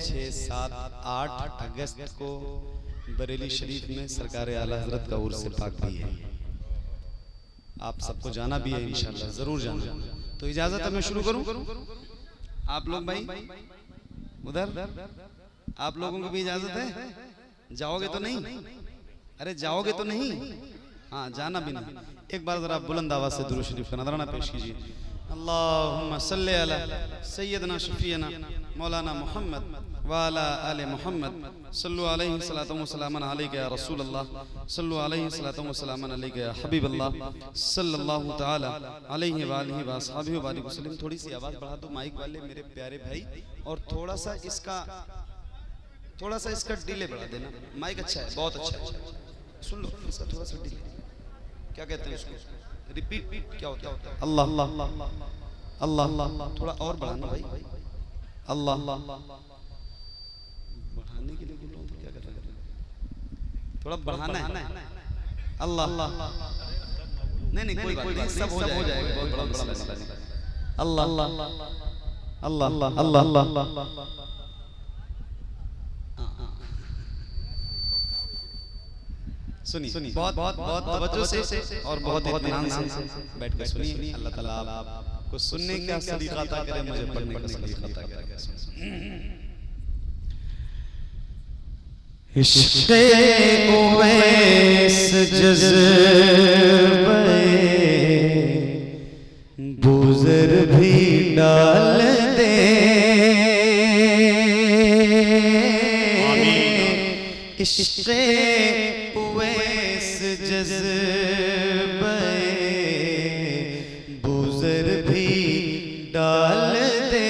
6, 7, 8 अगस्त को बरेली शरीफ में सरकार आला हजरत का उर्स पाक भी है। आप सबको जाना भी है इंशाल्लाह, जरूर जाना। तो इजाजत है मैं शुरू करूं? आप लोग भाई उधर, आप लोगों को भी इजाजत है? जाओगे तो नहीं? अरे जाओगे तो नहीं? हाँ जाना भी नहीं। एक बार जरा बुलंद आवाज से दुरूद शरीफ का नजराना पेश कीजिए। अल्लाहुम्मा सल्ली अला सय्यदना शफीना मौलाना मोहम्मद व अला आले मोहम्मद सल्लु अलैहि सलातु व सलामन अलैका या रसूल अल्लाह सल्लु अलैहि सलातु व सलामन अलैका या हबीब अल्लाह सल्लल्लाहु तआला अलैहि व आलिहि व अस्हाबिहि व बारिक वसल्लम। थोड़ी सी आवाज बढ़ा दो माइक वाले मेरे प्यारे भाई, और थोड़ा सा इसका डिले बढ़ा देना। माइक अच्छा है, बहुत अच्छा है, सुन लो इसका थोड़ा सा डिले। क्या कहते हैं उसको? रिपीट क्या होता है? अल्लाह अल्लाह अल्लाह अल्लाह। थोड़ा और बढ़ाना भाई। अल्लाह बढ़ाने के लिए बोल रहा हूं तो क्या कर रहे हैं? थोड़ा बढ़ाना है। अल्लाह नहीं कोई बात नहीं, सब हो जाएगा, बहुत बड़ा मसला नहीं। अल्लाह अल्लाह अल्लाह अल्लाह अल्लाह। सुनिए बहुत बहुत बहुत तवज्जो से और बहुत इत्मीनान से बैठ कर सुनिए। अल्लाह ताला आपको सुनने का सलीका अता करे, मुझे पढ़ने का सलीका अता करे। इश्क़े उवैस जज़्बे बुज़र भी डाल दे, इश्क़े उवैस जज़्बे बुज़र भी डाल दे,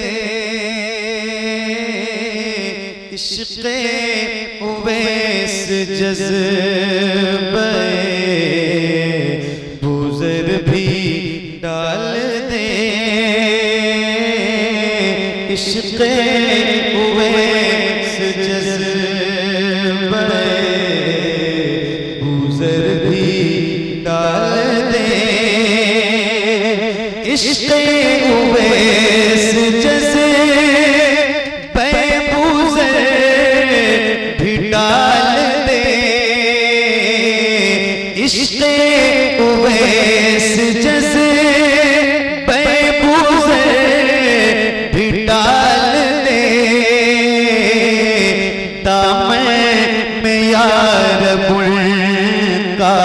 इश्क़े उवैस जज़्बे बुज़र भी डाल दे, इश्क़े उवैस जज़्बे बुज़र भी डाल दे, इश्क़े उवैस जज़्बे बुज़र भी डाल दे, इश्क़े उवैस जज़्बे बुज़र भी डाल दे, दामन में यार का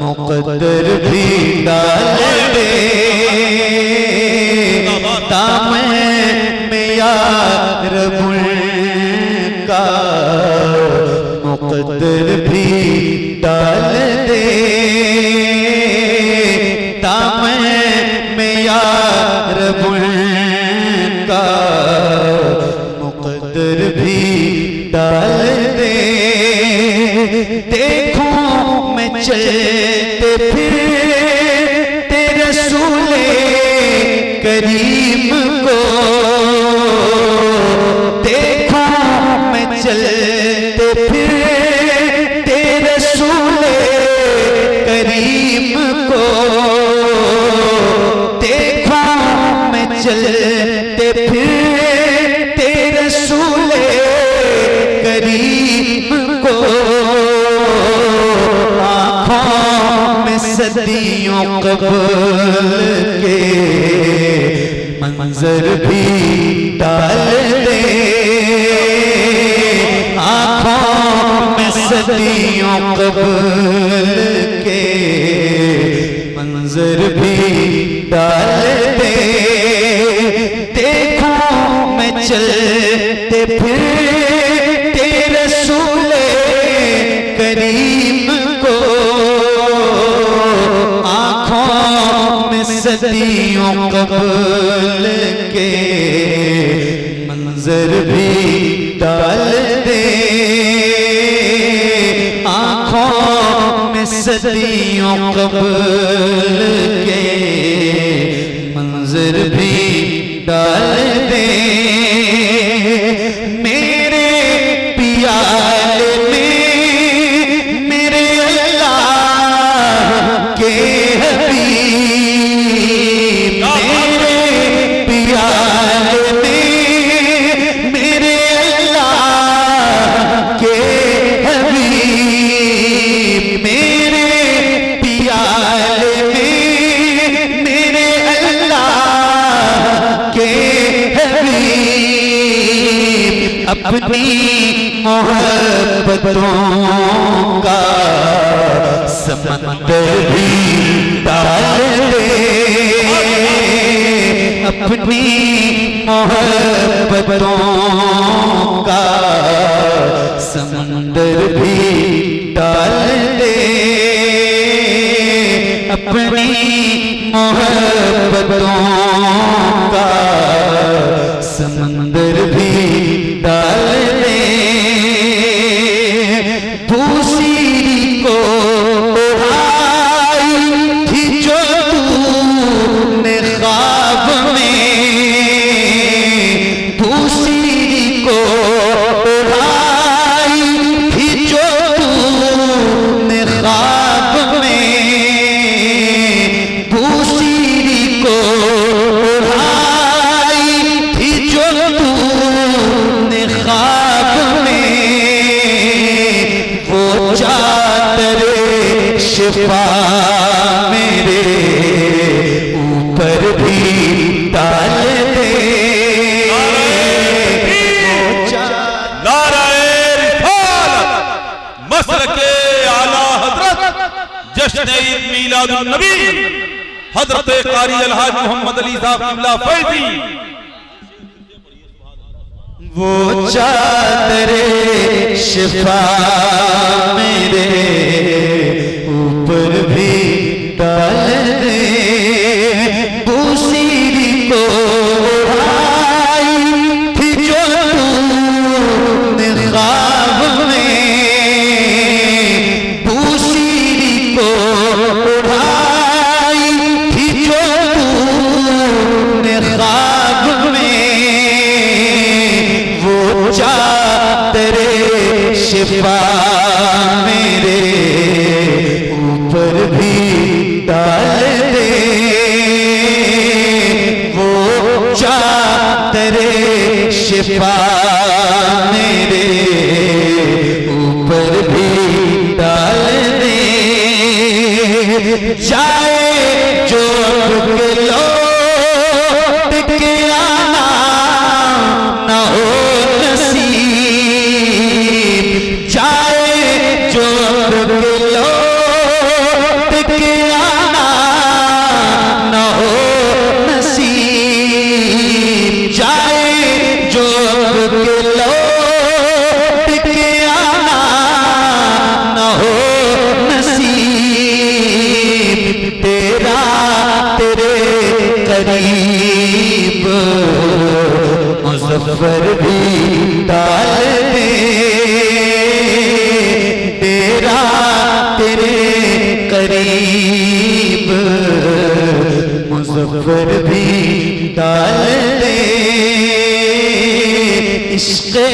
मुक़द्दर भी डाल दे, दामन में यार का मुक़द्दर भी डाल दे, दामन में यार का मुक़द्दर भी डाल दे। देखूं मैं चलते फिरते रसूले करीम को, देखूं मैं चलते फिरते रसूले करीम को, देखूं मैं चलते फिरते रसूले करीम को, आँखों में सदियों कब्ल के मंजर भी डाल दे, आँखों में सदियों कब्ल के मंजर भी डाल दे, देखूं मैं चलते फिरते रसूले करीम को, आँखों में सदियों कब्ल के मंजर भी डाल दे, आँखों में सदियों कब्ल के मंजर भी डाल दे, मेरे पियाले में मेरे अल्लाह के हबीब, मेरे पियाले में मेरे अपनी मोहब्बतों का समंदर भी डाल दे, अपनी मोहब्बतों का समंदर भी डाल दे, अपनी मोहब्बतों का समंदर भी डाल दे। दूसरी को उड़ाई थी जो तूने ख्वाब में, दूसरी को उड़ाई थी जो तूने ख्वाब में, दूसरी को उड़ाई थी जो तूने ख्वाब में, वो चादर शिफा मेरे ऊपर भी डाल दे। नाराए रिसालत मसलके आला हजरत जश्न ईद मीलादुन नबी हजरत कारी अलहाज मोहम्मद अली साहब किबला फैजी। वो चादर शिफा मेरे ऊपर भी डाल दे, दूसरी को उड़ाई थी जो तूने ख्वाब में, दूसरी को उड़ाई थी जो तूने ख्वाब में, वो चादर शिफा मेरे ऊपर भी डाल दे, वो चादर शिफा मेरे ऊपर भी डाल दे। जाए जो अब के लौट के आना न हो नसीब, जाए जो अब के लौट के आना न हो नसीब, जाए जो अब के लौट के आना न हो नसीब, तेरा तेरे करीब मुज़फ़्फ़र भी डाल दे, तेरा तेरे करीब मुज़फ़्फ़र भी डाल दे, इश्क़े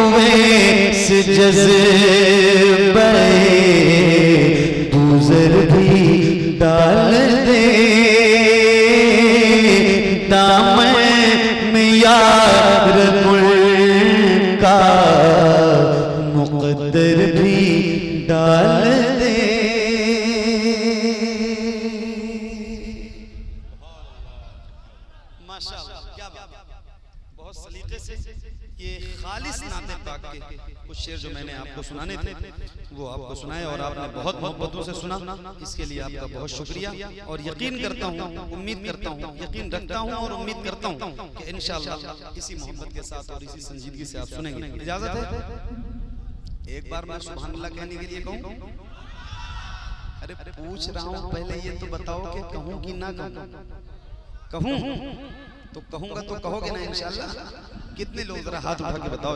उवैस जज़्बे दूज़र भी डाल दे, दामन में यार मुल्का मुक़द्दर भी डाल दे। माशाअल्लाह, क्या बात, बहुत सलीके से ये खालिस नाते पाक के कुछ शेर जो मैंने आपको सुनाने थे वो आपको सुनाए और आपने बहुत मोहब्बतों से सुना, इसके लिए आपका बहुत शुक्रिया। और यकीन करता हूँ, उम्मीद करता हूँ, यकीन रखता हूँ और उम्मीद करता हूँ कि इंशाअल्लाह इसी मोहब्बत के साथ और इसी संजीदगी से आप सुनेंगे। इजाजत है? एक बार मैं सुभान अल्लाह कहने के लिए कहूँ? अरे पूछ रहा हूँ, पहले ये तो बताओ कि कहूँ कि ना कहूँ? कहूँ तो कहूँगा तो कहोगे ना इंशाअल्लाह? कितने लोग जरा हाथ उठा के बताओ,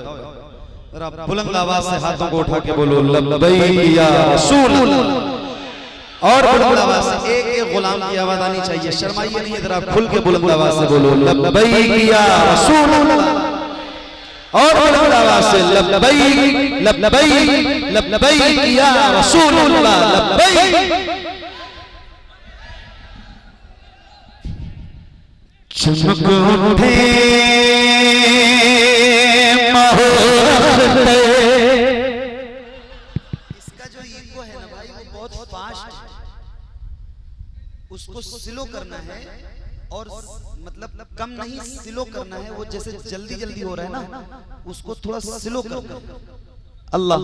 जरा बुलंद आवाज से हाथों को उठा के बोलो लब्बैक या रसूल, और बुलंद आवाज से एक एक गुलाम की आवाज आनी चाहिए, शर्माइए नहीं, जरा खुल के बुलंद आवाज से बोलो लब्बैक या रसूल, और बुलंद आवाज से लब्बैक लब्बैक लब्बैक या रसूलुल्लाह लब्बैक। चमक उठे इसका जो ईगो है ना भाई, वो बहुत फास्ट है, उसको स्लो करना है, और मतलब कम नहीं स्लो करना है, वो जैसे जल्दी जल्दी हो रहा है ना उसको थोड़ा स्लो करना है। अल्लाह,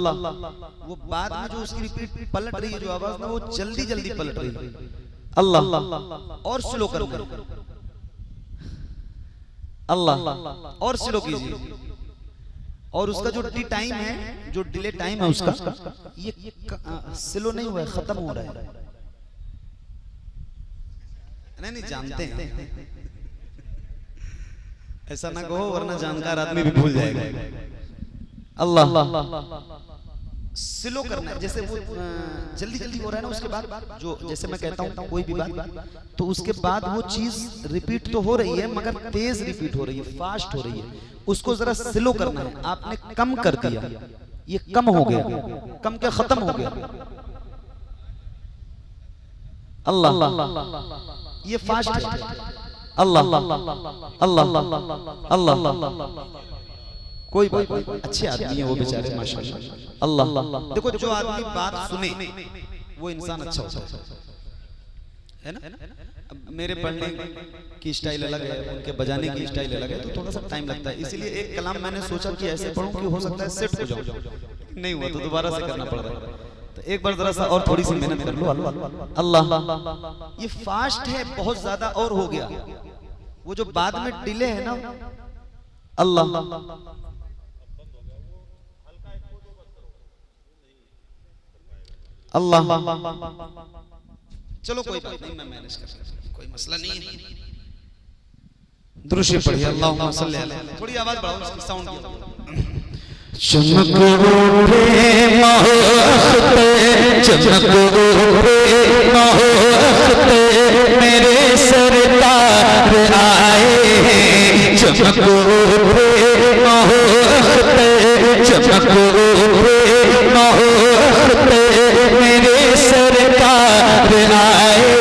वो बाद में जो उसकी रिपीट पलट रही है जो आवाज ना वो जल्दी जल्दी पलट रही है। अल्लाह, और स्लो करना है। अल्लाह, और स्लो कीजिए। और उसका जो डी टाइम है, जो डिले टाइम है उसका, ये स्लो नहीं हुआ है, खत्म हो रहा है। नहीं जानते हैं, ऐसा ना कहो वरना जानकार आदमी भी भूल जाएगा। अल्लाह, स्लो करना है। जैसे वो जल्दी जल्दी हो रहा है ना, उसके बाद जो जैसे मैं कहता हूँ कोई भी बात, तो उसके बाद वो चीज रिपीट तो हो रही है मगर तेज रिपीट हो रही है, फास्ट हो रही है। उसको जरा स्लो करना है। आपने कम कर दिया, ये कम हो गया, कम क्या खत्म हो गया। अल्लाह, ये फास्ट है। अल्लाह अल्लाह अल्लाह, कोई अच्छे आदमी है वो बेचारे माशाल्लाह। अल्लाह, देखो जो आदमी बात सुने वो इंसान अच्छा होता है ना। अब मेरे पढ़ने की स्टाइल अलग है, उनके बजाने की स्टाइल अलग है, तो थोड़ा सा टाइम लगता है। इसीलिए एक कलाम मैंने सोचा कि ऐसे पढ़ूं कि हो सकता है सेट हो जाऊं, नहीं हुआ तो दोबारा से करना पड़ रहा है। तो एक बार जरा सा और थोड़ी सी मेहनत कर लो। अल्लाह, ये फास्ट है बहुत ज्यादा और हो गया। वो जो बाद में डिले है ना, अल्लाह अल्लाह, चलो कोई बात नहीं, मैं मैनेज कर सकता, कोई मसला नहीं है। दुरूद पढ़िए, अल्लाहुम्मा सल्ली अलैहि। थोड़ी आवाज बढ़ाओ इसकी, साउंड चमक उठे महकते, चमक उठे महकते, मेरे सरकार आए। चमक उठे महकते, चमक उठे महकते, मेरे सरकार आए।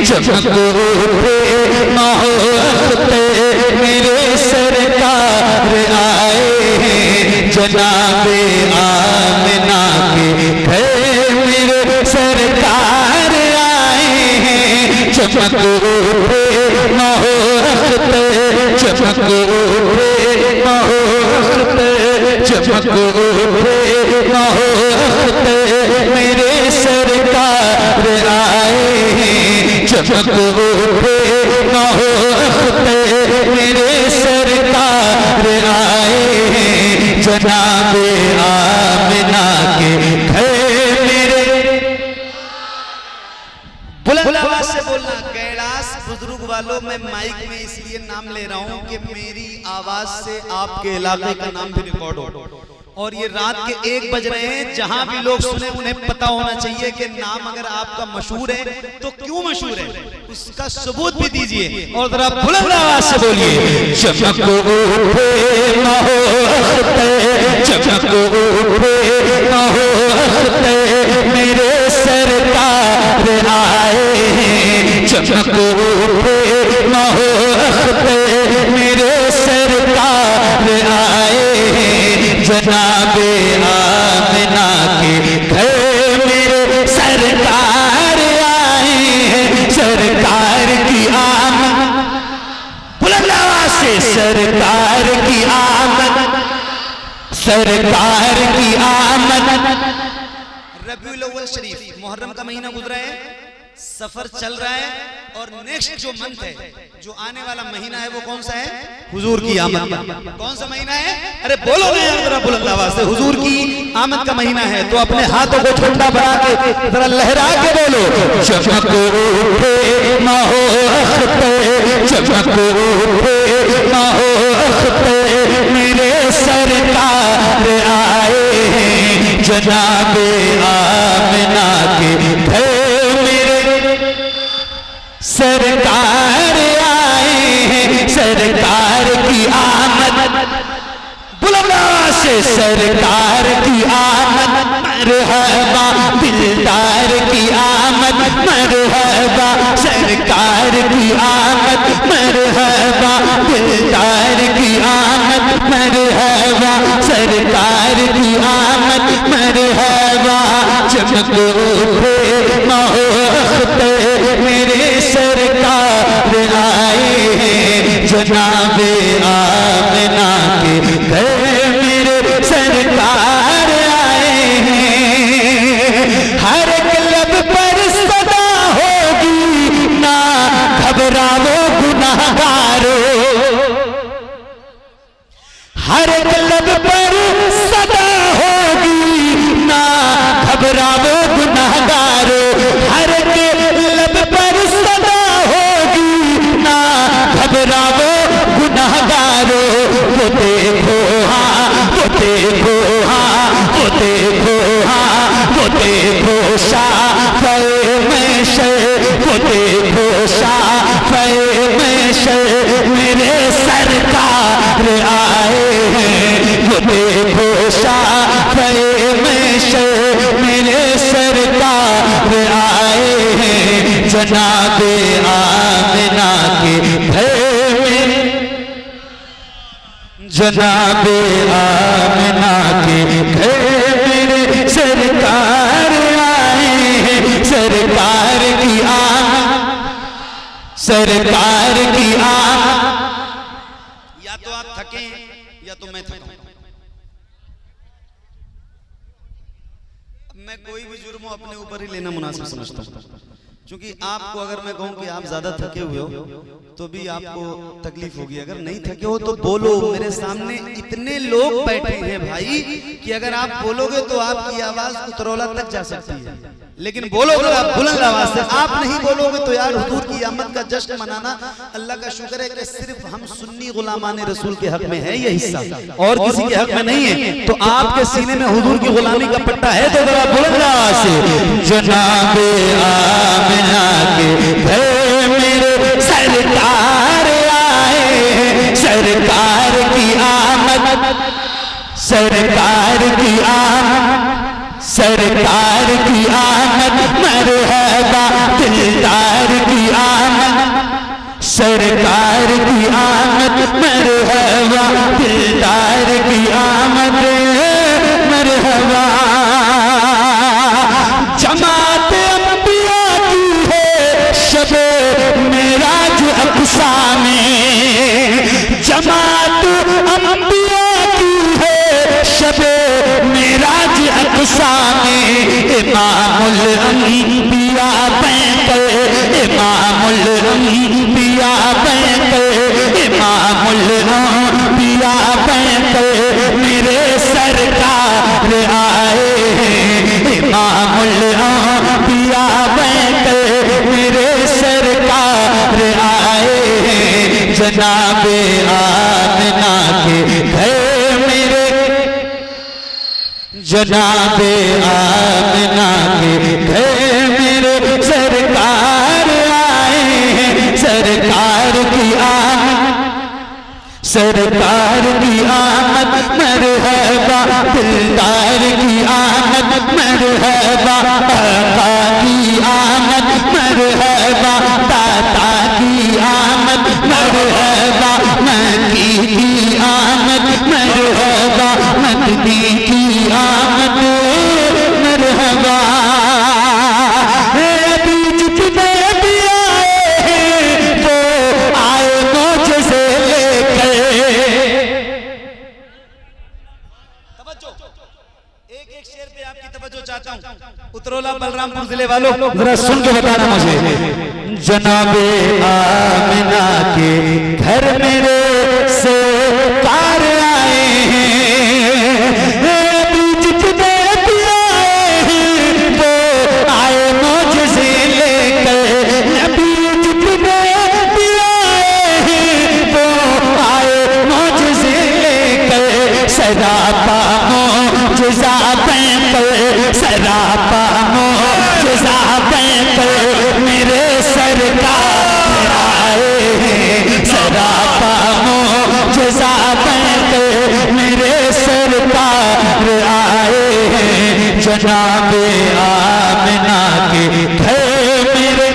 चमक उठे महकते, मेरे सरकार आए। जनाबे आमिना के घर मेरे सरकार आए हैं। चमक उठे महकते, चमक उठे महकते, चमक उठे महकते, मेरे सरकार आए हैं। चमक उठे महकते, मेरे सरकार आए हैं। जनाबे आमिना के घर मेरे, बुलंद आवाज से बोलना। कैलाश बुजुर्ग वालों, मैं माइक में इसलिए नाम ले रहा हूँ कि मेरी आवाज से आपके इलाके का नाम भी रिकॉर्ड हो। और ये रात के 1 बज रहे हैं, जहां भी लोग सुने उन्हें पता होना चाहिए कि नाम अगर आपका मशहूर है तो क्यों मशहूर है, उसका सबूत भी दीजिए। और जरा बुलंद आवाज से बोलिए। चमक उठे महकते, चमक उठे महकते, मेरे सरकार आए। चमक उठे महकते, मेरे सरकार आए। जनाबे आमिना के घर मेरे सरकार आए हैं। सरकार की आमद, बुलंद आवाज से, सरकार की आमद, सरकार की आमद। रबीउल अव्वल शरीफ, मुहर्रम का महीना गुजरा है, सफर चल रहा है, और नेक्स्ट जो मंथ है, जो आने वाला महीना है, वो कौन सा है? हुजूर की आमद का। कौन सा महीना है? अरे बोलो ना यार जरा बुलंद आवाज से। हुजूर की आमद का महीना है, तो अपने हाथों को ठंडा बना के जरा लहरा के बोलो। चमक उठे महकते, चमक उठे महकते, मेरे सरकार आए हैं। जनाबे आमिना के घर सरकार आए हैं। सरकार की आमद, बुलंद आवाज से, सरकार की आमद। मरहबा दिलदार की आमद, मरहबा सरकार की आमद, मरहबा दिलदार की आमद, मरहबा सरकार की आमद, मरहबा। चमक उठे महकते, मेरे सरकार जनाबे आमिना के घर मेरे सरकार आए हैं। हर क्लब पर सदा होगी ना घबराओ गुनाहगारो, हर क्लब पर सदा होगी ना घबराओ गुनाहगारो, हर क्लब पर सदा होगी ना घबराओ गुनाहगारो। वो देखो हाँ, वो देखो हाँ, वो देखो हाँ, वो देखो शाफ़े महशर, वो देखो शाफ़े महशर मेरे सरकार आए हैं। वो देखो शाफ़े महशर मेरे सरकार आए हैं। जनाबे आमिना के घर में, जनाबे आमिना के घर मेरे सरकार आए हैं। सरकार की आमद, सरकार की आमद। या तो आप थके या तो मैं थका। मैं कोई भी जुर्म अपने ऊपर ही लेना मुनासिब समझता हूँ, क्योंकि आपको अगर मैं कहूं कि आप ज्यादा थके हुए हो तो भी आपको तकलीफ होगी। अगर नहीं थके हो तो बोलो। मेरे सामने इतने लोग बैठे हैं भाई कि अगर आप बोलोगे तो आपकी आवाज उतरौला तक जा सकती है, लेकिन बोलोगे आप बुलंद आवाज से। आप नहीं बोलोगे तो यार हुजूर की आमद का जश्न मनाना, अल्लाह का शुक्र है कि सिर्फ हम सुन्नी गुलामाने रसूल के हक में है ये हिस्सा, और किसी के हक में नहीं है। तो आपके सीने में हुजूर की गुलामी का पट्टा है तो जरा बुलंद आवाज से जनाबे आमिना के घर मेरे सरकार आए हैं। सरकार की आमद, सरकार की आमद, सरकार की आमद। मरहबा दिलदार की आमद, सरकार की आमद। मरहबा दिलदार की आमद, मरहबा। जमात अंबिया की है शबे मेराज अक़सा में, जमात अंबिया की है शबे मेराज अक़सा में। इमामुल अंबिया पैकर, इमामुल अंबिया पैकर, इमामुल अंबिया पैकर मेरे सरकार आए हैं। इमामुल अंबिया पैकर मेरे सरकार आए हैं। जनाबे आमिना के घर मेरे, जनाबे आमिना के घर मेरे सरकार आए हैं। सरकार की आमद, सरकार की आमद। मरहबा दिलदार की आमद, मरहबा आका की आमद, मरहबा दाता की आमद, मरहबा मकी की आमद, मरहबा मदनी की आमद, मरहबा। अभी जितने भी आए हैं वो आए मोज़े लेकर। एक एक शेर पे आपकी तवज्जो चाहता हूँ। उतरौला बलरामपुर जिले वालों जरा सुन के बताना मुझे। जनाबे आमिना के घर मेरे सरकार आए हैं। अभी जितने भी आए हैं वो आए मोज़े लेकर। अभी जितने भी आए हैं वो आए मोज़े लेकर। सरापा मोज़ा पैकर, सरापा मोज़ा पैकर मेरे सरकार आए हैं। सरापा मोज़ा पैकर मेरे सरकार आए हैं। जनाबे आमिना के घर मेरे,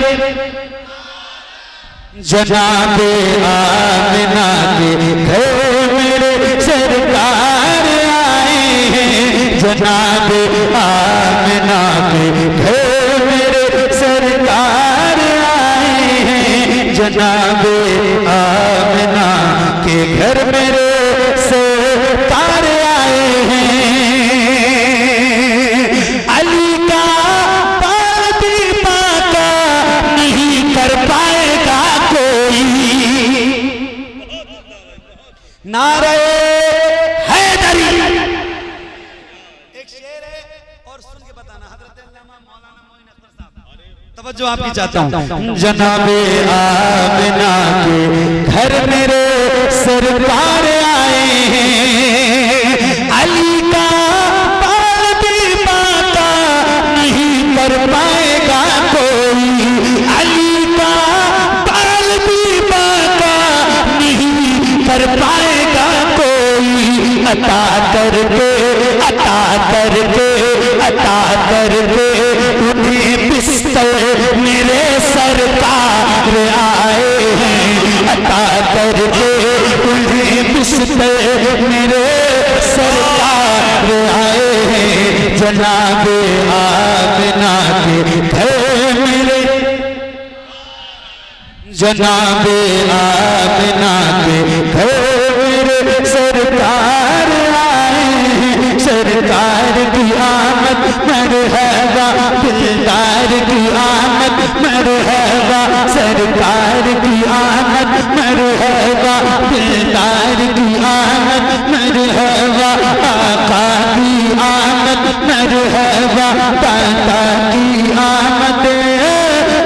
जनाबे आमिना के घर मेरे सरकार आए हैं। जनाबे आमिना के घर मेरे सरकार आए हैं। जनाबे आमिना तवज्जो आपकी चाहता हूँ। जनाबे आमिना के घर मेरे सरकार आए हैं, अली का बाल भी बाता नहीं कर पाएगा कोई, अली का बाल भी बाता नहीं कर पाएगा कोई, अता करके अता करके अता करके उन्हें पिस्तौल मेरे सरकार आए हैं, अता करके उन्हें पिस्तौल मेरे सरकार आए हैं। जनाबे आमिना के घर मेरे, जनाबे आमिना के घर मेरे सरकार आए हैं, सरकार की आमद मरहबा, दिलदार की आमद मरहबा, सरकार की आमद मरहबा, दिलदार की आमद मरहबा, आका की आमद मरहबा, दाता की आमद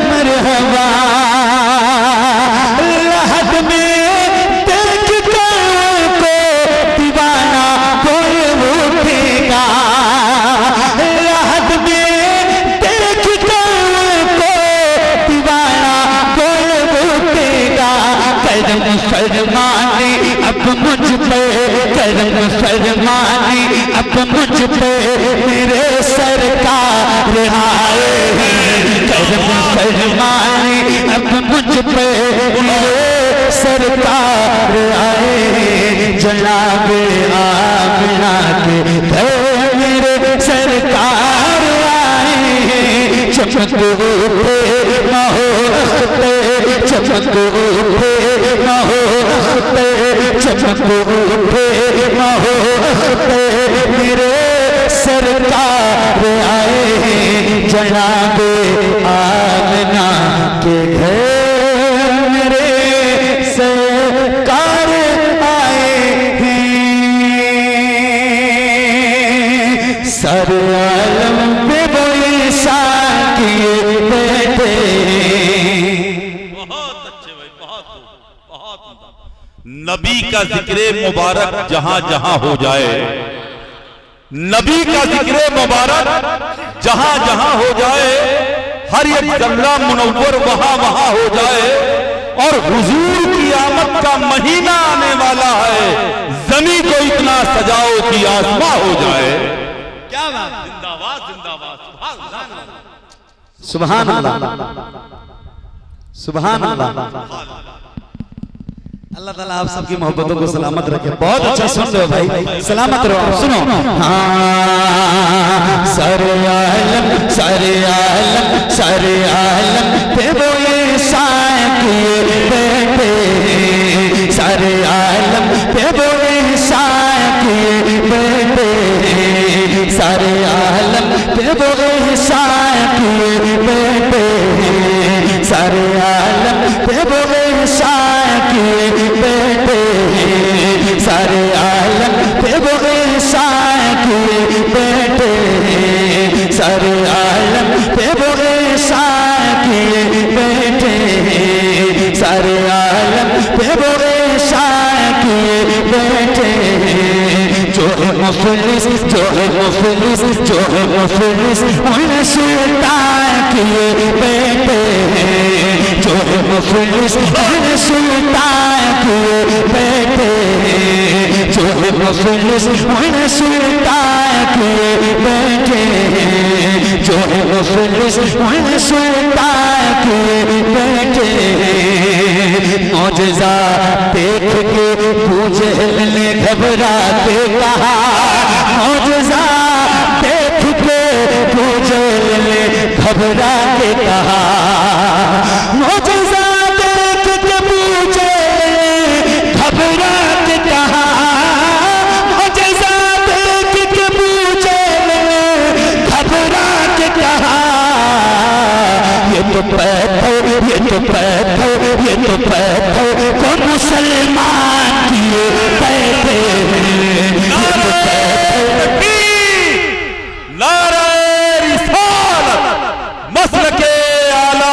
मरहबा। लहद में देख कर को दीवाना कोई उठेगा, लहद में देख कर को दीवाना कोई उठेगा। करम फरमाने अब मुझ पे, करम फरमाने अब मुझ पे मेरे सरकार आए हैं, करम फरमाने अब मुझ पे मेरे सरकार आए हैं। जनाबे आमिना के घर मेरे सरकार आए हैं, चमक उठे महोत्ते, चमक उठे महोत्ते, चमक उठे महोत्ते मेरे सरकार आए हैं। जनाबे आमिना के घर मेरे सरकार आए हैं, सर आलम पे वो इंसान किए बैठे। बहुत अच्छे भाई, बहुत बहुत। नबी का जिक्र मुबारक जहां जहां हो जाए, नबी का जिक्र मुबारक जहां जहां हो जाए, हर एक जर्रा मुनव्वर वहां वहां हो जाए, और हुजूर की आमद का महीना आने वाला है, जमीन को इतना सजाओ कि आसमां हो जाए। क्या बात, जिंदाबाद जिंदाबाद, सुभान अल्लाह, सुभान अल्लाह। अल्लाह ताला आप सबकी मोहब्बतों को सलामत रखे। बहुत अच्छा सुन रहे हो भाई, सलामत रहो आप। सुनो, हाँ सारे आलम, सारे आलम, सारे आलम पे वो इंसान किए बैठे, सारे आलम पे वो इंसान किए बैठे, सारे आलम पे वो इंसान किए बैठे, सारे आलम पे वो इंसान किए बैठे, सारे आलम पे वो इंसान किए बैठे, सारे आलम पे वो इंसान किए बैठे, सारे आलम पे वो इंसान किए बैठे। जो है मुफलिस, जो है मुफलिस, जो है मुफलिस उन्हें सुल्तान किए बैठे, जो है मुफलिस उन्हें सुल्तान किए बैठे, जो है मुफलिस उन्हें सुल्तान किए बैठे, जो है मुफलिस उन्हें सुल्तान किए बैठे। मौजज़ा देख के पूजे ने घबरा के कहा, मौजज़ा देख के पूजे ने घबरा के कहा, मौजज़ा देख के पूजे घबरा के कहा, मौजज़ा देख के पूजे घबरा के कहा। ये तो पत्थर, ये तो पत्थर, ये तो पत्थर को मुसलमान किए बैठे, ये तो पत्थर। नारे रिसालत, मसलके आला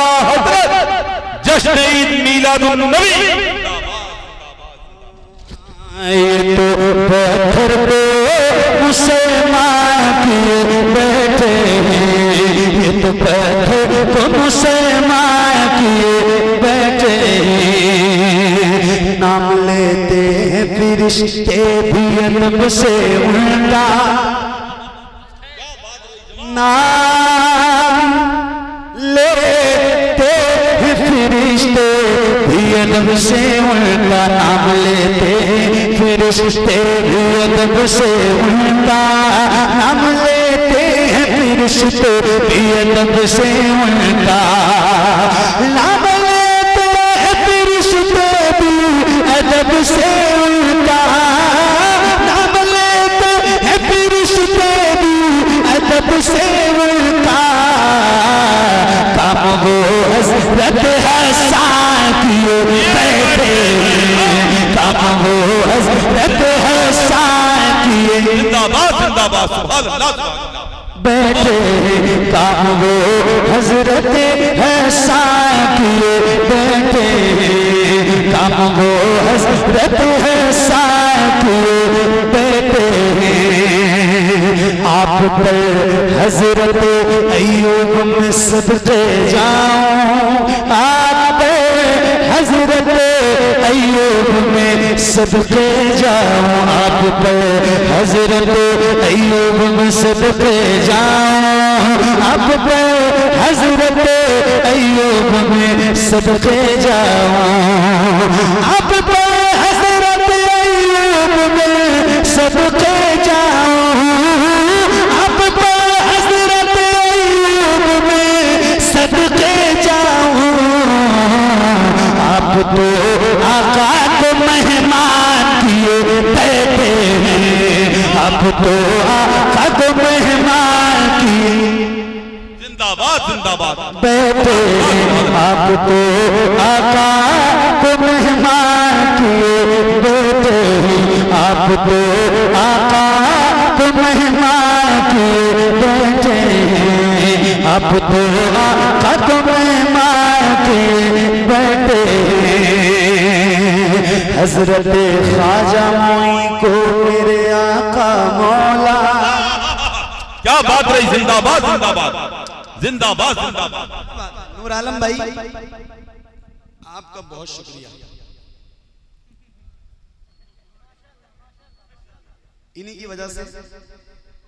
मुसलमान किए बैठे हैं, ये तो पत्थर को मुसलमान किए बैठे हैं। नाम लेते हैं फिरिश्ते भी अदब से उल्टा, नाम लेते हैं फिरिश्ते भी अदब से उल्टा, नाम लेते हैं फिरिश्ते भी अदब से उल्टा, नाम लेते हैं फिरिश्ते भी अदब से उल्टा, नाम लेते हैं फिरिश्ते भी अदब से उल्टा, नाम लेते हैं फिरिश्ते भी अदब से उल्टा। काम वो हज़रत हसन किए बैठे हैं, काम वो हज़रत हसन किए जिंदाबाद जिंदाबाद सुभान अल्लाह बैठे, काम वो हज़रत हसन किए बैठे, काम वो हज़रत हसन किए बैठे। आप पर हज़रत अय्यूब में सदके जाऊं, आप पर हज़रत अय्यूब में सदके जाऊं, आप पर हज़रत अय्यूब में सदके जाऊं, आप पर हज़रत अय्यूब में सदके जाऊं, आप पर हज़रत अय्यूब में सदके जाऊं, आप पर हज़रत अय्यूब में सदके जाऊं। आप तो आका को मेहमान किए बैठे हैं, आप तो आका को मेहमान किए जिंदाबाद जिंदाबाद बैठे, आप तो आका को मेहमान किए बैठे, आप तो आका को मेहमान किए बैठे, आप तो आका को मेहमान किए बैठे। हज़रत ख्वाजा मोई को मेरे आका मौला, क्या बात रही, जिंदाबाद जिंदाबाद जिंदाबाद जिंदाबाद। नूर आलम भाई आपका बहुत शुक्रिया, इन्हीं की वजह से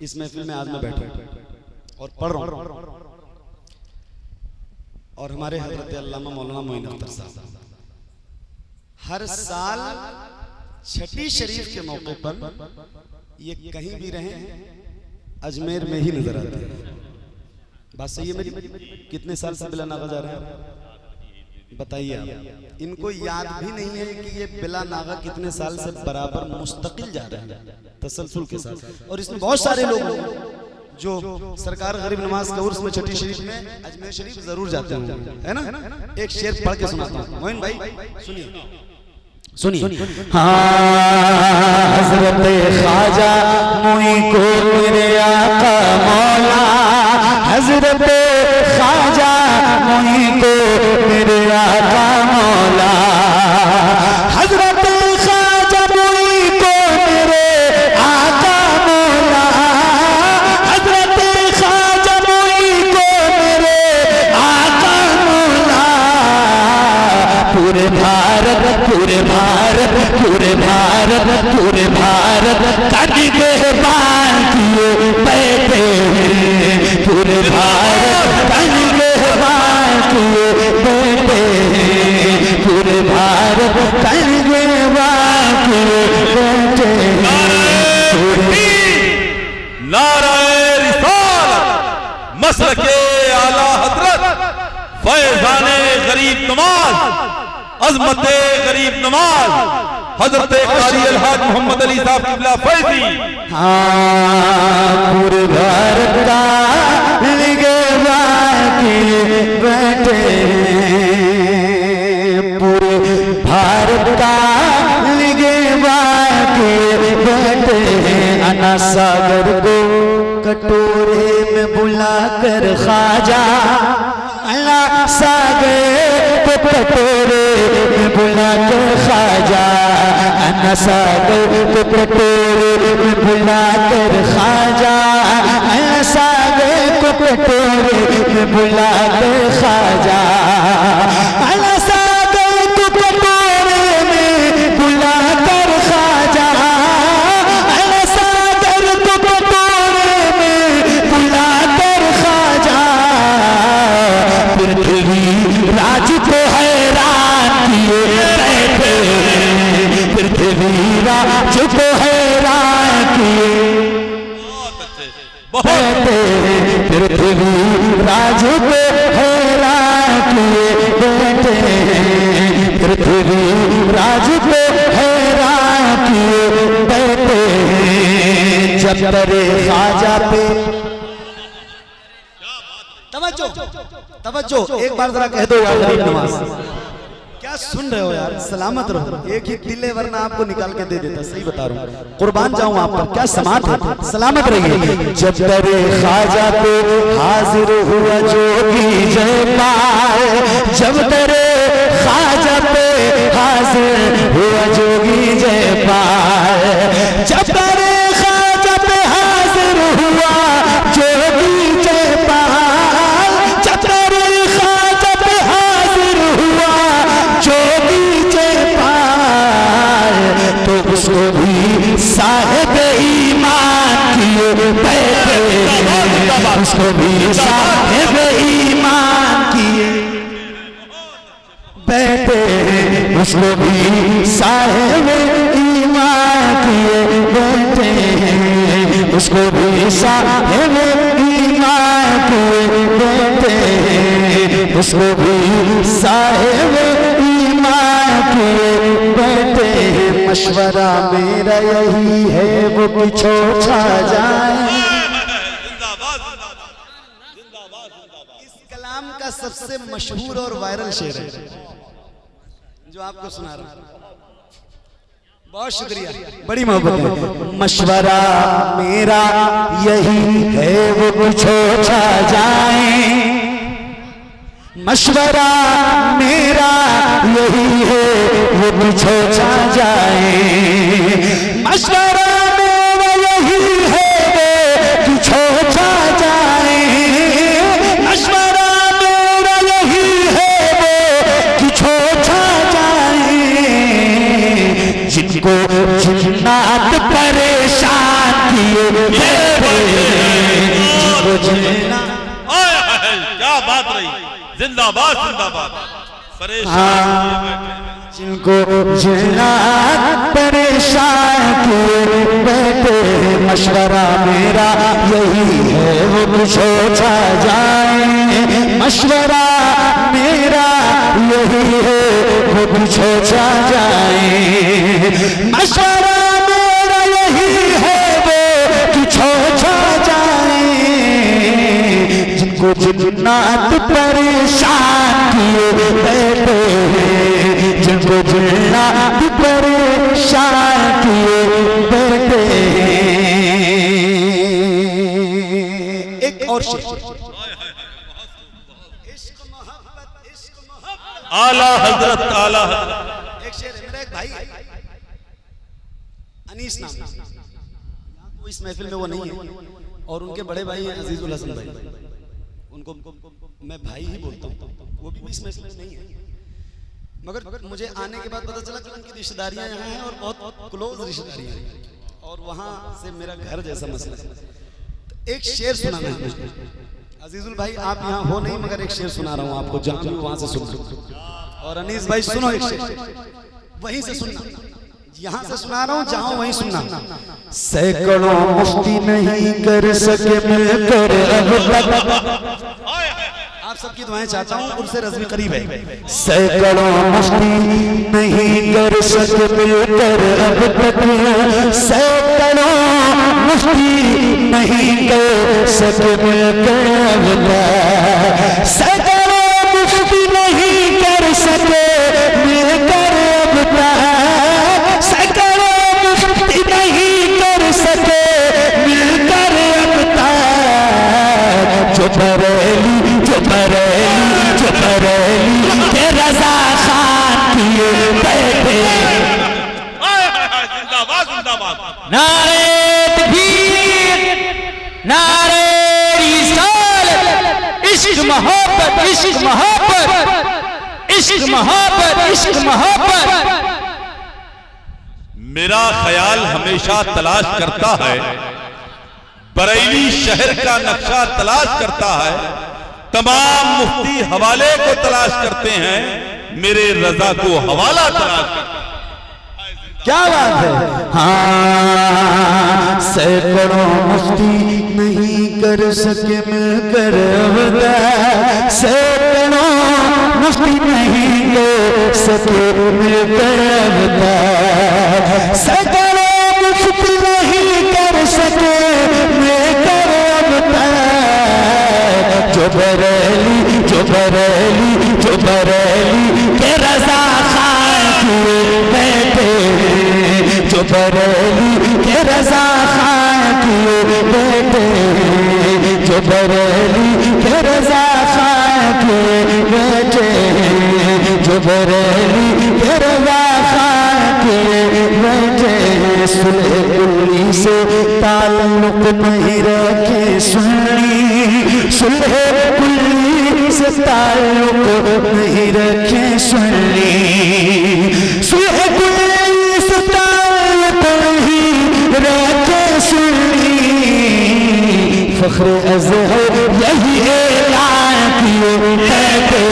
इस महफिल में आज मैं बैठा और पढ़ रहा हूं। और हमारे हजरत अल्लामा मौलाना मोइन अख्तर साहब हर साल छठी शरीफ के मौके पर ये कहीं भी रहें अजमेर में ही नजर आते हैं। बात सही है मेरी? कितने साल से बिला नागा जा रहे हैं बताइए आप? इनको याद भी नहीं है कि ये बिला नागा कितने साल से बराबर मुस्तकिल जा रहे हैं तसलसल के साथ। और इसमें बहुत सारे लोग जो सरकार गरीब नवाज के उर्स में छठी शरीफ में अजमेर शरीफ जरूर जाते होंगे, है ना? एक शेर पढ़ के सुनाता हूँ। मोइन भाई सुनिए सुनिए। हाँ, हज़रत ख्वाजा मोई को मेरे आका मौला, हज़रत ख्वाजा मोई को मेरे आका मौला, हज़रत ख्वाजा मोई को मेरे आका मौला, हज़रत ख्वाजा मोई को मेरे आका मौला। पूरे भारत पूरे भारत पूरे भारत पूरे भारत का निगहबान किए बैठे हैं, पूरे भारत का निगहबान किए बैठे हैं, पूरे भारत का निगहबान किए बैठे हैं। नाराए रिसालत मसलके आला हजरत फैजाने गरीब नवाज अजमते गरीब नवाज हजरत कारी अलहाज मोहम्मद अली साहब किबला फैजी। हाँ, पूरे भारत का निगहबान किए बैठे हैं, पूरे भारत का निगहबान किए बैठे हैं। अना सागर को कटोरे में बुलाकर ख्वाजा, अना सागर को कटोरे में बुलाकर ख्वाजा, अना सागर को कटोरे में बुलाकर कटोरे में बुला दे ख्वाजा, आला सागर को कटोरे में बुला कर ख्वाजा, आला सागर को कटोरे में बुला कर ख्वाजा। पृथ्वी राज को हैरान किए बैठे, पृथ्वी राज को हैरान किए बैठे, पृथ्वी राज को हैरान किए बैठे, पृथ्वी राज को हैरान किए बैठे। जब तेरे ख्वाजा पे तवज्जो तवज्जो, एक बार जरा कह दो यार गरीब नवाज, क्या सुन रहे हो यार? सलामत रहो, एक ही दिल है वरना आपको निकाल के दे देता। सही बता रहा हूँ, कुर्बान जाऊं आप पर, क्या समात है। सलामत रहिए। जब तेरे ख्वाजा पे हाजिर हुआ जोगी जयपाल, जब तेरे ख्वाजा पे हाजिर हुआ जोगी जयपाल, जब तेरे ख्वाजा पे हाजिर हुआ जोगी जयपाल, जब तेरे ख्वाजा पे हाजिर हुआ जोगी जयपाल, तो उसको भी साहिब ईमान किए बैठे, उसको भी साहिब ईमान किए बैठे, उसको भी साहिब ईमान किए बैठे, उसको भी साहिब ईमान किए बैठे, उसको भी साहिब ईमान किए बैठे। मशवरा मेरा यही है वो पीछे छा जाए। इस कलाम का सबसे मशहूर और वायरल शेर है जो आपको सुना रहा हूं। बहुत शुक्रिया, बड़ी मोहब्बत है। मशवरा मेरा यही है वो पीछे छा जाए, मशवरा मेरा यही है वो पीछे छा जाए, मशवरा मेरा यही है वो पीछे छा जाए, मशवरा मेरा यही है वो पीछे छा जाए। जिनको जिन्नात परेशान किए बैठे, जिनको जिन्नात, क्या बात रही, जिंदाबाद जिंदाबाद। परेशान जिनको जिन्नात परेशान किए बैठे, मशवरा मेरा यही है वो पीछे छा जाए, मशवरा मेरा यही है वो पीछे छा जाए, मशवरा मेरा यही है वो पीछे छा जाए। जिनको जिन्नात परेशान किए बैठे, जिनको जिन्नात परेशान किए बैठे। एक और शेर, आला हजरत आला हजरत। एक शेर है, मेरा एक भाई अनीस नाम, वो इस महफिल में वो नहीं है, और उनके बड़े भाई हैं अजीजुल हसन भाई, उनको मैं भाई ही बोलता हूँ, वो भी इस महफिल में नहीं है। मगर मुझे आने के बाद पता चला कि उनकी रिश्तेदारियां यहाँ हैं और बहुत क्लोज रिश्तेदारियां हैं, और वहाँ से मेरा घर जैसा मसला है। तो एक शेर सुनाना है अजीजुल भाई, आप यहाँ हो नहीं मगर एक शेर सुना रहा हूँ आपको, जहाँ भी वहाँ से सुन। और अनीस भाई सुनो एक शेर, वहीं से सुनना, यहाँ से सुना रहा हूँ जहाँ वहीं सुनना। सैकड़ों मुफ्ती नहीं कर सके मिलकर अब तक, आप सबकी दुआएं चाहता हूँ, उनसे रज़्म करीब है। सैकड़ों मुफ्ती नहीं कर सके मिलकर अब तक, सैकड़ों मुफ्ती नहीं कर सके मिलकर अब तक, सैकड़ों मुफ्ती नहीं कर सके मिलकर अब तक, सैकड़ों मुफ्ती नहीं कर सके मिलकर अब तक। जो बरेली के रजा खान किए बैठे, जिंदाबाद जिंदाबाद। नारे तकबीर, नारे रिसालत, मोहब्बत, इश्क मोहब्बत, इश्क मोहब्बत, इश्क मोहब्बत। मेरा ख्याल हमेशा तलाश करता है, बरेली शहर का नक्शा तलाश करता है, तमाम मुफ्ती हवाले को तलाश करते हैं, मेरे रजा को हवाला तलाश करता है। क्या बात है। हाँ, सैकड़ों मुफ्ती नहीं कर सके मिलकर अवदा, सैकड़ों मुफ्ती नहीं कर सके मिलकर अवदा, सैकड़ों मुफ्ती नहीं कर सके मिलकर अवदा। जो बरेली, जो बरेली, जो बरेली के रजा खान किए बैठे, जो बरेली के रजा खान किए बैठे, जो बरेली के रजा खान किए बैठे, जो बरेली के रजा खान किए बैठे। सुलह कुल्ली से ताल्लुक नहीं रखे सुन्नी, सुलह कुल्ली से ताल्लुक नहीं रखे सुन्नी, सुलह कुल्ली से ताल्लुक नहीं रखे सुन्नी। फख्र अज़हर यही ऐलान किए बैठे,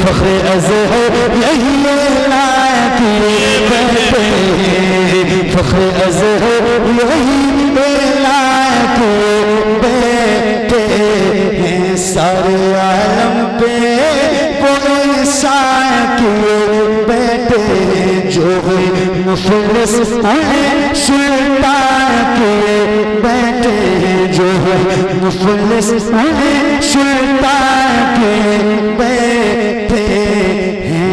फख्र अज़हर यही ऐलान किए बैठे, फख्र अज़हर यही ऐलान किए बैठे हैं। सारे आलम पे कोई शान किए बैठे, जो मुफलिस हैं सुल्तान किए बैठे, जो मुफलिस हैं सुल्तान किए बैठे हैं।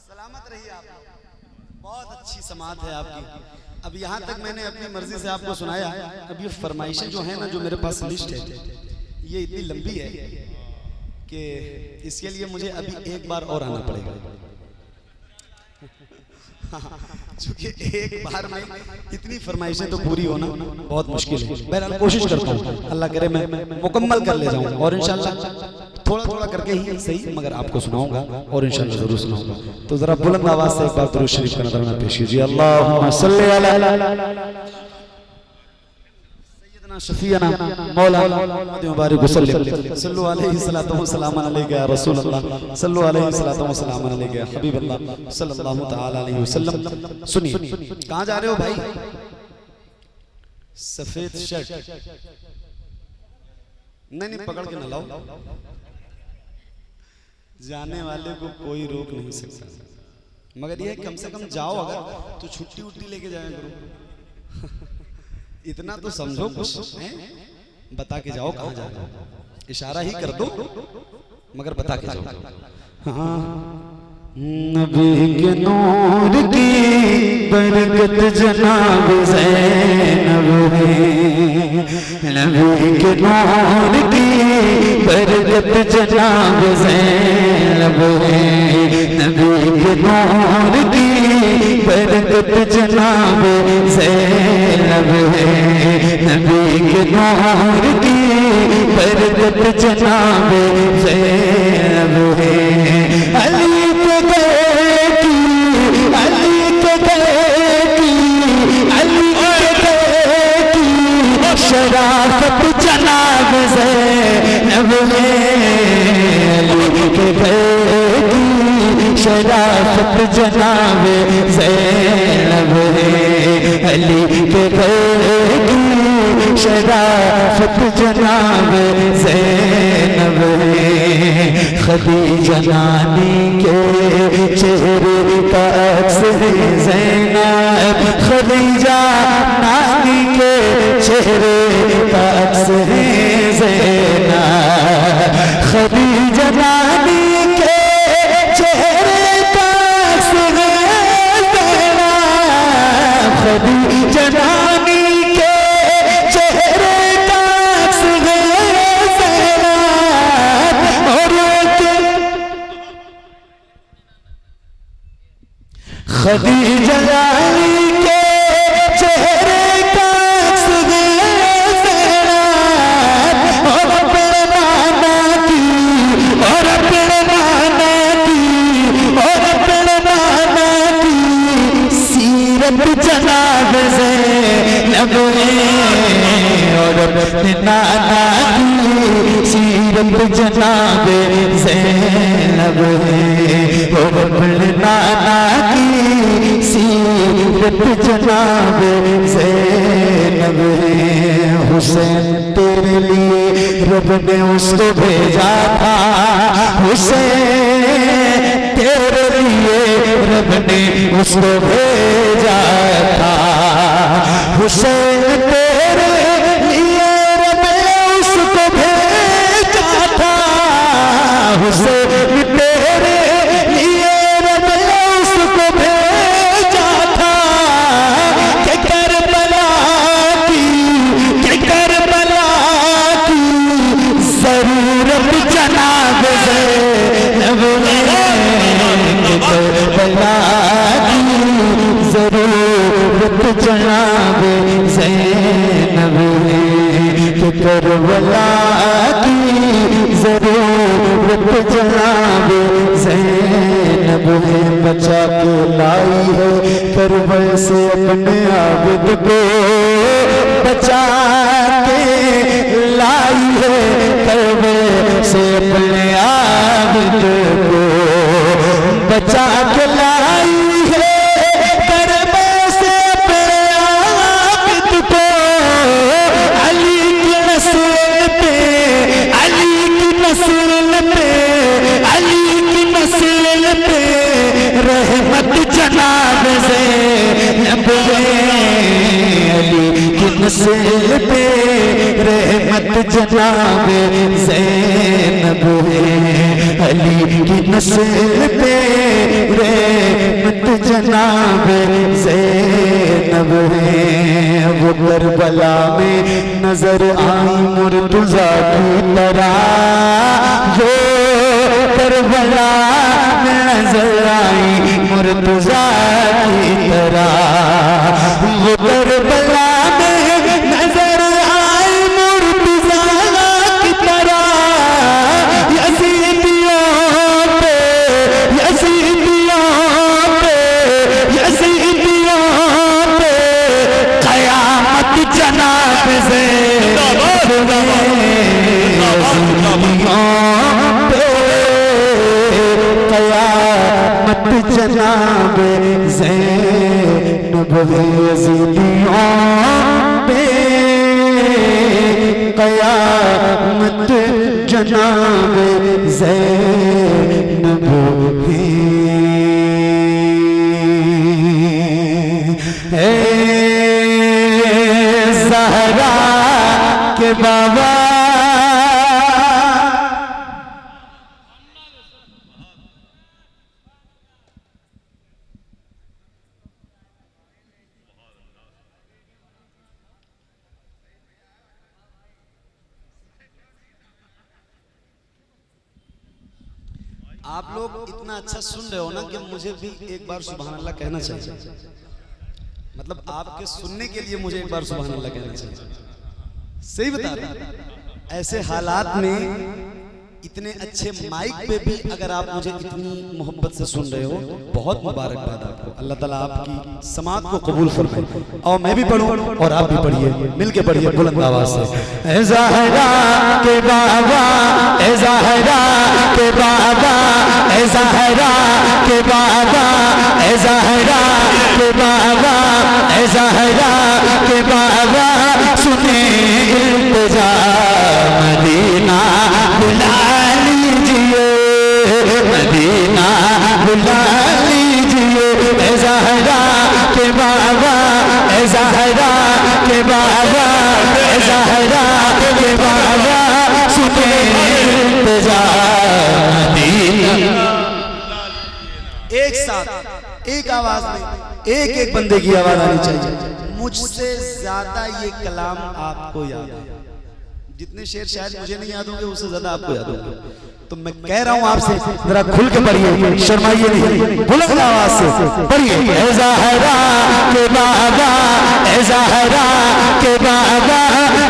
सलामत रहिए आप, बहुत अच्छी समात है आपकी। अब यहाँ तक मैंने अपनी मर्जी से आपको सुनाया। अब ये फरमाइशें जो हैं ना, जो मेरे पास लिस्ट है, ये इतनी लंबी है कि इसके लिए मुझे अभी एक बार और आना पड़ेगा, क्योंकि एक बार में इतनी फरमाइशें तो पूरी होना बहुत मुश्किल है। बहरहाल कोशिश करता हूँ, अल्लाह करे मैं मुकम्मल कर ले जाऊँ, और इंशाल्लाह थोड़ा थोड़ा करके ही सही मगर आपको सुनाऊंगा, और इंशाल्लाह जरूर सुनाऊंगा। तो जरा बुलंद आवाज से एक बार दुरूद शरीफ का नज़राना पेश कीजिए। अल्लाहुम्मा सल्ली अला सय्यदना शफीअना मौलाना मुहम्मद मुबारक वसल्लम, सल्लु अलैहि सलातो व सलाम अलैका या रसूल अल्लाह, सल्लु अलैहि सलातो व सलाम अलैका या हबीब अल्लाह सल्लल्लाहु तआला अलैहि वसल्लम। सुनिए, कहां जा रहे हो भाई? सफेद शर्ट नहीं पकड़ के न लाओ, जाने वाले को कोई रोक नहीं सकता, मगर ये कम से कम जाओ अगर तो छुट्टी उट्टी लेके जाया करो। इतना तो समझो कुछ है? बता के जाओ कहाँ जा रहे हो, इशारा ही कर दो मगर बता के जाओ। हाँ, नबी के नूर की बरकत जनाब ज़ैनब है, नबी के नूर की बरकत जनाब ज़ैनब है, नबी के नूर की बरकत जनाब ज़ैनब है, नबी के नूर की बरकत जनाब ज़ैनब है। अली शराफत जनाब ज़ैनब है, अली के घर की शराफत जनाब ज़ैनब है, अली के घर की शराफत जनाब ज़ैनब है। खदीजा नानी के चेहरे का अक्स है ज़ैनब, खदीजा नानी के चेहरे का अक्स है ज़ैनब, खदीजा नानी के चेहरे का अक्स है ज़ैनब, खदीजा नानी के चेहरे का अक्स है ज़ैनब। और खदीजा के चेहरे का अक्स है ज़ैनब, और अपने नाना की, और अपने नाना की, और अपने नाना की सीरत जनाब ज़ैनब है, और अपने नाना की सीरत जनाब ज़ैनब है, और अपने नाना की सीरत जनाब ज़ैनब है। हुसैन तेरे लिए रब ने उसको भेजा था, हुसैन तेरे लिए रब ने उसको भेजा था, हुसैन तेरे लिए रब ने उसको भेजा था, हुसैन तेरे लिए रब ने उसको भेजा था, कि करबला की, कि करबला की जरूरत जनाब ज़ैनब ने, कि करबला की जरूरत जनाब ज़ैनब ने, कि करबला की जरूरत जनाब ज़ैनब है। बचा के लाई है करबल से अपने आबिद को, बचा के लाई है करबल से अपने आबिद को, बचा के लाई है करबल से अपने आबिद को, अली की नस्ल पे, अली की नस्ल पे, अली की नस्ल पे रहमत जनाब ज़ैनब है, अली की नस्ल पे रहमत जनाब ज़ैनब है, अली की नस्ल पे रहमत जनाब ज़ैनब है। वो करबला में नजर आई मुर्तज़ा की तरह, वो करबला में नजर आई मुर्तज़ा की तरह, वो करबला में नजर आई मुर्तज़ा की तरह, यज़ीदियों पे, यज़ीदियों पे, यज़ीदियों पे क़यामत जनाब ज़ैनब है, यज़ीदियों पे क़यामत जनाब ज़ैनब है, यज़ीदियों पे क़यामत जनाब ज़ैनब है। ज़हरा के बाबा आप लोग इतना अच्छा सुन रहे हो ना कि मुझे भी एक बार सुभान अल्लाह कहना चाहिए, मतलब आपके सुनने के लिए मुझे एक बार सुभान अल्लाह कहना चाहिए। सही बता रहा हूं, ऐसे हालात में इतने अच्छे माइक पे भी अगर आप मुझे इतनी मोहब्बत से सुन रहे हो, बहुत मुबारकबाद आपको। अल्लाह ताला आपकी समात को कबूल फरमाए। और मैं भी पढ़ूं और आप भी पढ़िए, मिलके पढ़िए बुलंद आवाज से। ए ज़हरा के बाबा, ए ज़हरा के बाबा, ए ज़हरा के बाबा, ए ज़हरा के बाबा, ए ज़हरा के बाबा, सुने इल्तिजा मदीना बुला लीजिए, मदीना बुला लीजिए। ए ज़हरा के बाबा, ए ज़हरा के बाबा, ए ज़हरा के बाबा, सुने इल्तिजा मदीना। एक साथ एक आवाज में एक एक बंदे की आवाज आनी चाहिए। मुझसे ज्यादा ये कलाम आपको याद है, जितने शेर शायद मुझे नहीं याद होंगे उससे ज्यादा आपको याद होंगे। तो मैं कह रहा हूं आपसे जरा खुल के पढ़िए, शर्माइए नहीं, बुलंद आवाज से पढ़िए। ए ज़हरा के बाबा, ए ज़हरा के बाबा,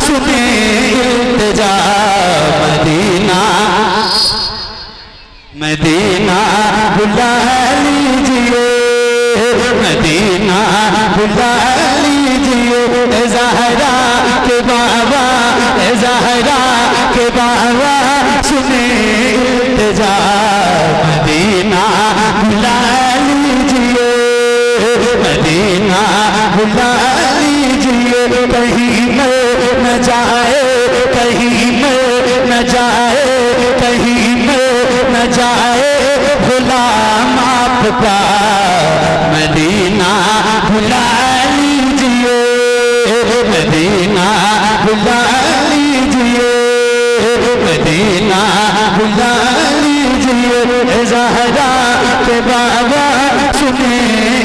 सुने इल्तिजा मदीना, मदीना बुला लीजिए, मदीना बुला लीजिए। ए ज़हरा के बाबा, ए ज़हरा के बाबा, सुने इल्तिजा मदीना बुला लीजिए, मदीना बुला लीजिए। कहीं में न जाए, कहीं में न जाए, कहीं में न जाए गुलाम आपका, मदीना बुला लीजिए, मदीना बुला लीजिए, मदीना बुला लीजिए। ए ज़हरा के बाबा, सुने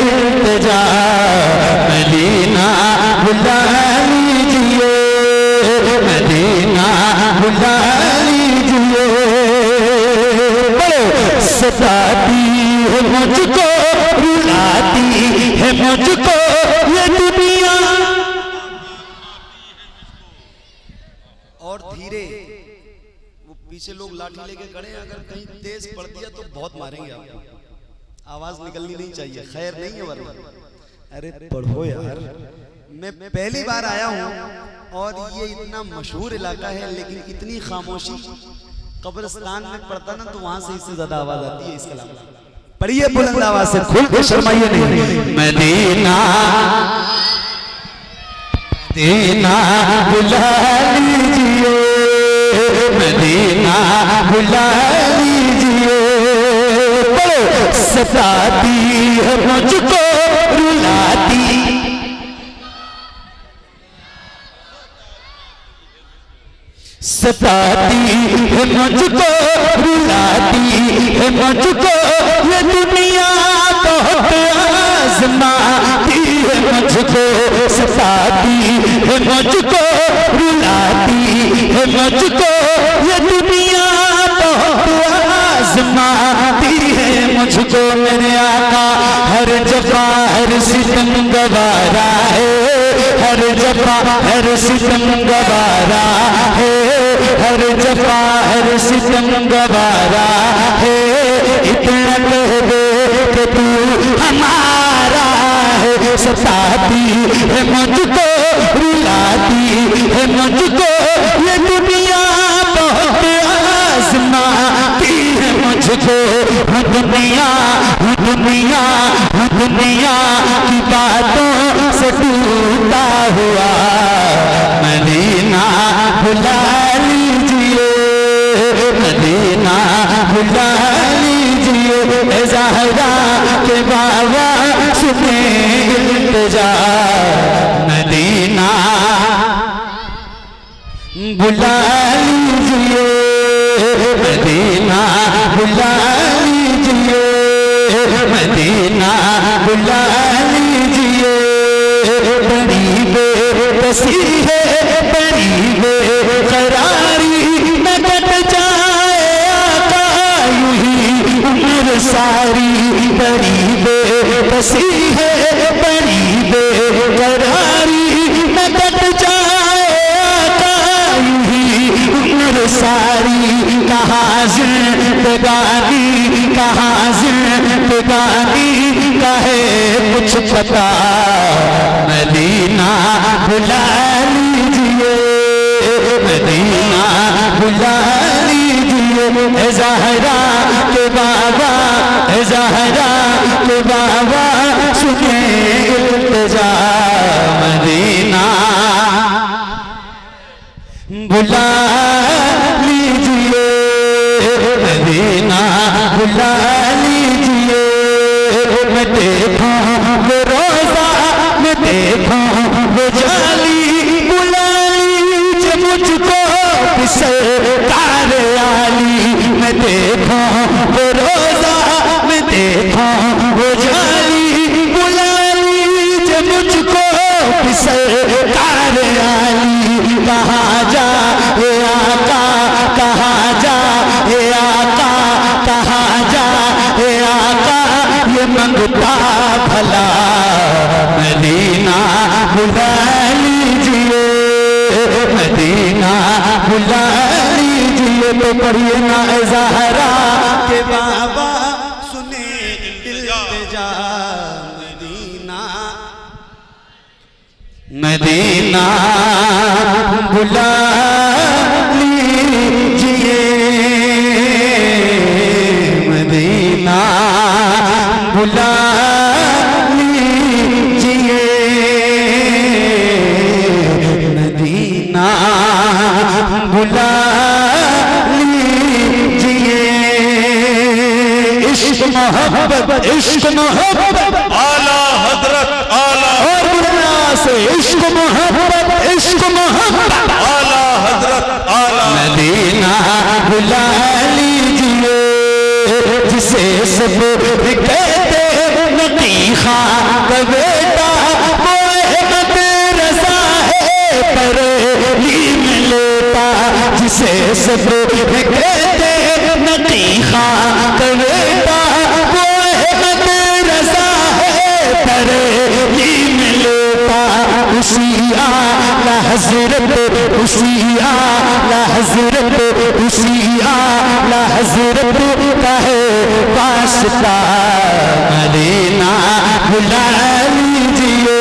इल्तिजा मदीना बुला लीजिए, मदीना बुला लीजिए। सताती है मुझको, रुलाती है मुझको ये दुनिया। और धीरे, वो पीछे लोग लाठी लेके खड़े हैं, अगर कहीं तेज पड़ दिया तो बहुत मारेंगे आपको, आवाज निकलनी नहीं चाहिए, खैर नहीं है वरना। अरे पढ़ो यार, मैं पहली बार आया हूँ और ये इतना मशहूर इलाका है, लेकिन इतनी खामोशी कब्रिस्तान में पड़ता ना तो वहां से इससे ज्यादा आवाज आती है इस कलाम में। पढ़िए बुलंद आवाज से, खुल के शर्माइए नहीं। मदीना, मदीना बुला लीजिए, मदीना बुला लीजिए। सताती है मुझको, रुलाती, सताती है मुझको, रुलाती है मुझको ये दुनिया, बहुत आज़माती है मुझको। सताती है मुझको, रुलाती है मुझको ये दुनिया, बहुत आज़माती है मुझको। मेरे आका हर जगह हर सितम गवारा है, हर जगह हर सितम गवारा है, हर जगह हर सितम गवारा है। इतना कह दे कि तू हमारा है। सताती है मुझको, रुलाती है मुझको ये दुनिया, बहुत आज़माती है मुझको। दुनिया, दुनिया, दुनिया की बातों से टूटा हुआ मदीना बुला लीजिए, मदीना बुला लीजिए। ए ज़हरा के बाबा, सुने इल्तिजा मदीना बुला लीजिए, मदीना बुला लीजिए, मदीना बुला लीजिए। बड़ी बेबसी है, बड़ी बेकरारी में कट जाए आका यूं ही उम्र सारी। बड़ी बेबसी है, बड़ी बेकरारी में कट जाए आका यूं ही उम्र सारी। कहाँ जिंदगानी, कहाँ जिंदगानी का है कुछ पता, मदीना बुला लीजिए, मदीना बुला लीजिए। ए ज़हरा के बाबा, ए ज़हरा के बाबा, सुने इल्तिजा मदीना बुला लीजिए, मदीना बुला लीजिए। मैं देखूं वो रोज़ा, मैं देखूं वो जाली, बुला लीजिए मुझको सरकार आली। मैं देखूं वो रोज़ा, मैं देखूं वो जाली, बुला लीजिए मुझको सरकार आली। कहाँ जा हे आका, कहाँ जा हे आका, बुला लीजिए, मदीना बुला लीजिए। तो पढ़िए ना ज़हरा के बाबा सुने इल्तिजा, मदीना मदीना बुला लीजिए, मदीना बुला लीजिए, मदीना बुला लीजिए। इश्क मोहब्बत, इश्क मोहब्बत, आला हजरत आला और बुलना से इश्क मोहब्बत, इश्क मोहब्बत, आला हजरत आला। मदीना बुला लीजिए, जिसे सब कहते नकी खां का बेटा, वो अहमद रज़ा है बरेली में लेटा। जिसे सब कहते नकी खां का बेटा, वो अहमद रज़ा है बरेली में लेटा। उसी आला हज़रत, उसी आला हज़रत, उसी आला हज़रत का है वास्ता। मदीना बुला लीजिए,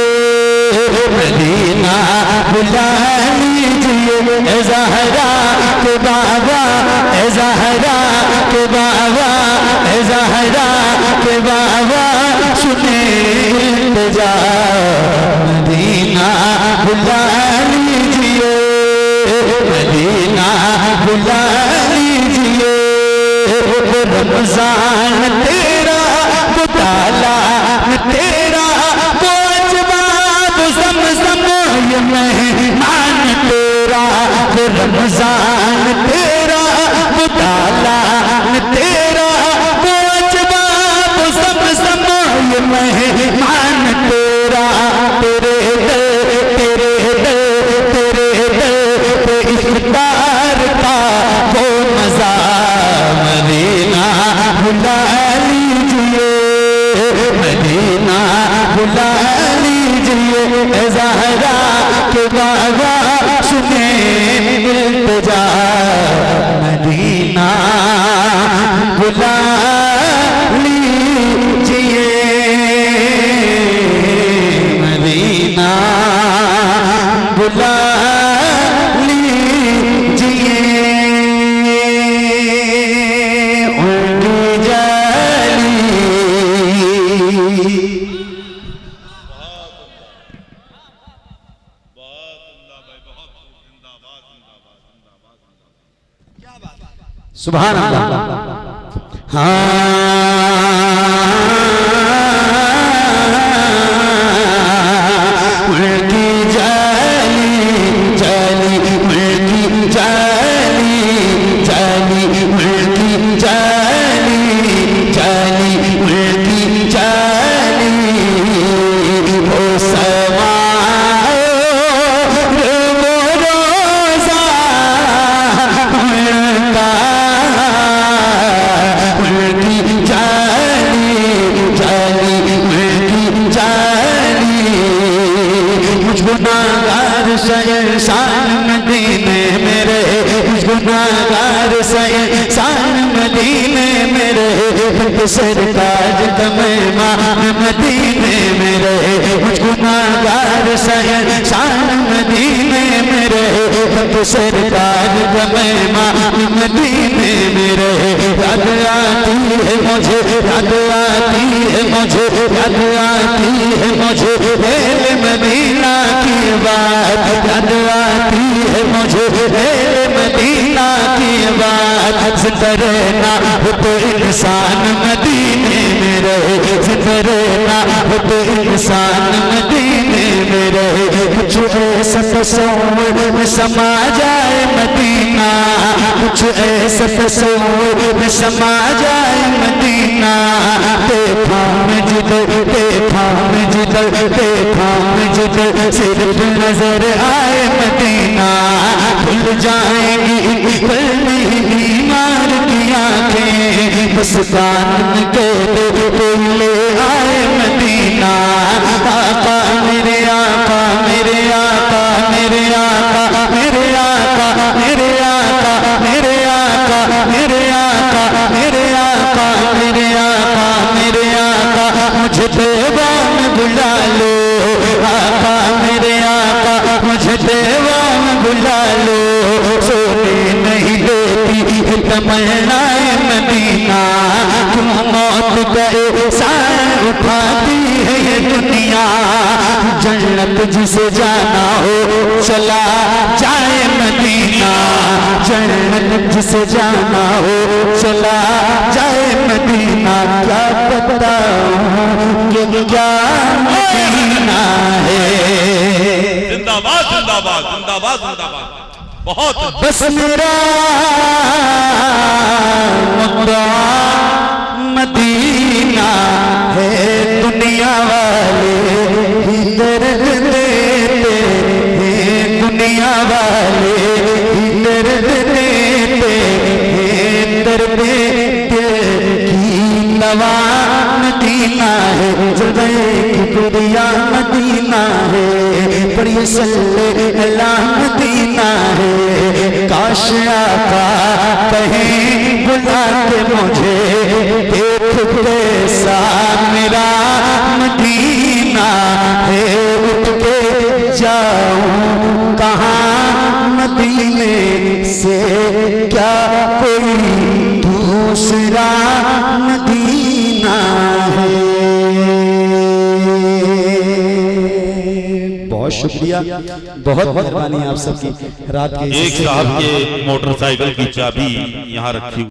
मदीना बुला लीजिए। ए ज़हरा के बाबा, ए ज़हरा के बाबा, ए ज़हरा के बाबा सुने इल्तिजा। मदीना बुला लीजिए, मदीना बुला लीजिए। रमजान तेरा मुताला तेरा, वो अजवाब ज़मज़म ये मेहमान तेरा। रमजान तेरा मुताला तेरा, वो अजवाब ज़मज़म ये मेहमान तेरा। तेरे तेरे तेरे पे इफ्तार का वो मज़ा। मदीना बुला लीजिए, मदीना बुला लीजिए। ए ज़हरा के बाबा सुने इल्तिजा। मदीना बुला लीजिए, मदीना बुला लीजिए। उनकी जाली सुभान अल्लाह। उनकी जाली जाली, उनकी जाली जाली, उनकी जाली जाली, उनकी जाली। वो समाओ वो रोज़ा उनका, उनकी जाली जाली, उनकी जाली। मुझ गुनाहगार से इंसान मदीने में रहे, मुझ गुनाहगार से इंसान मदीने में रहे। सरताज कमैमा मदीने में रहे, मुझ गुनाहगार से इंसान मदीने में रहे। सरताज कमैमा मदीने में रहे। याद आती है मुझे, याद आती है मुझे, याद आती है मुझे मदीना की बात। याद आती है मुझे मदीना की बात। जिंदा रहना हो तो इंसान मदीने में रहे, जिंदा रहना हो तो इंसान मदीने में रहे। कुछ ऐसा तस्वीर में समा जाए मदीना, कुछ ऐसा तस्वीर में समा जाए मदीना। देखा मैं जिधर, देखा मैं जिधर, देखा मैं जिधर, सिर्फ नजर आए मदीना। खुल जाएंगी पल में बीमार की आंखें, बस कान के कोई ले आए मदीना। आका मेरे, आका मेरे, मेरे आका मेरे आका मेरे आका मेरे आका मेरे आका मेरे आका मेरे आका मेरे आका मेरे आका मुझे देवान बुला लो आका मेरे आका मुझे देवान बुला लो सोने नहीं देती तमन्नाए मदीना तुम मौत गए साए उठाती है ये दुनिया जन्नत जिसे जाना हो चला जाए मदीना जन्नत जिसे जाना हो चला जाए मदीना क्या बताऊं कि क्या मदीना है जिंदाबाद जिंदाबाद जिंदाबाद जिंदाबाद बहुत बस मेरा मुद्दा मदीना है दुनिया वाले ही दर्द देते हैं दुनिया वाले ही दर्द देते हैं दर्द की नवा मदीना है जगह की दुनिया मदीना है पर ये सल्ले अल्लाह मदीना है काश आका कहीं बुला के मुझे देख कैसा मेरा मदीना है उठ के जाऊं कहाँ मदीने से क्या कोई दूसरा मदीना है। बहुत शुक्रिया, बहुत मेहरबानी आप सबकी। रात के एक साहब के मोटरसाइकिल की चाबी यहाँ रखी